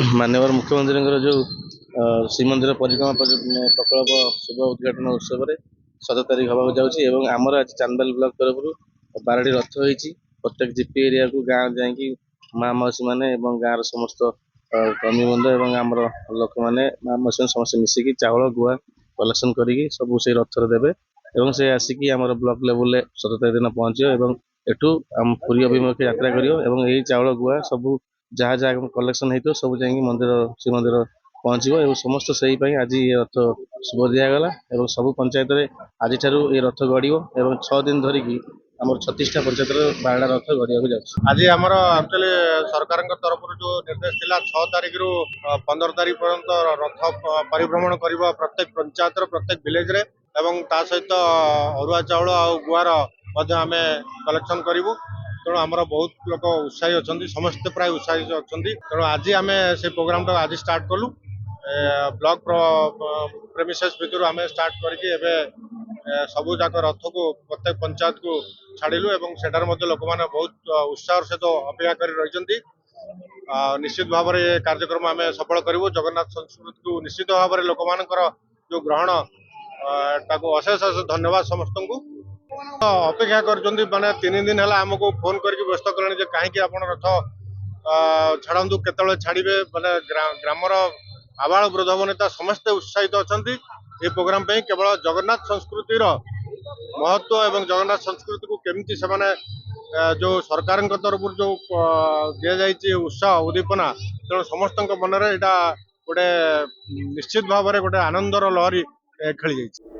माननीय मुख्यमंत्री जो श्रीमंदिर परिक्रमा प्रकल्प शुभ उद्घाटन उत्सव में 17 तारीख हवा जाऊँगी। आमर आज चांदबाल ब्लॉक तरफ 12टी रथ होती प्रत्येक जीपी एरिया को गाँव जाकि माँ मौसी मैंने गाँव समस्त कर्मीबंद और आमर लोक मैंने माँ मौसी समस्त मिसिकी चाउल गुआ कलेक्शन करके सब से रथर देवे और से आसिकी आम ब्लॉक लेवल 17 तारीख दिन पहुँचे एठू आम पुरी अभिमुखे यात्रा कर चाउल गुआ सब जहाँ जहाँ कलेक्शन होता सब जाकि मंदिर श्रीमंदिर पहुँचो समस्त से आज ये रथ शुभ दिगला और सब पंचायत आज ये रथ गड़ और 6 दिन धरिकी आम 36टा पंचायत 12टा रथ गड़िया जाए। आज आमर एक्चुअली सरकार तरफ जो निर्देश थिला 6 तारीख रु 15 तारीख पर्यंत रथ परिभ्रमण कर प्रत्येक पंचायत प्रत्येक विलेज रे एवं ता सहित अरुआ चाउल आ गुआर आम कलेक्शन करूँ। तेणु आमर बहुत लोक उत्साही अच्छा समस्ते प्राय उत्साही अच्छा तेणु आज आम से प्रोग्राम टाक आज स्टार्ट कलु ब्लॉक प्रेमिसेस भितर आम स्टार्ट करके सबू जाक रथ को प्रत्येक पंचायत को छाड़िलु और सेठार लोक मैंने बहुत उत्साह सहित अपेक्षा कर रही। निश्चित भाव में कार्यक्रम आम सफल करूँ। जगन्नाथ संस्कृति को निश्चित भाव में लोक मान जो ग्रहण अशेष अशेष धन्यवाद समस्त को अपेक्षा कर माने 3 दिन है आमको फोन करके व्यस्त कले कहीं आप रथ छाड़ू केत छाड़े मैंने ग्रामर आबाल वृद्ध वनिता समस्ते उत्साहित अच्छा ये प्रोग्राम पे केवल जगन्नाथ संस्कृतिर महत्व एवं जगन्नाथ संस्कृति को केमती से माने जो सरकार तरफ जो दि जाइए उत्साह उद्दीपना तेणु समस्त मन में यहाँ गोटे निश्चित भाव में गोटे आनंदर लहरी खेली जाइए।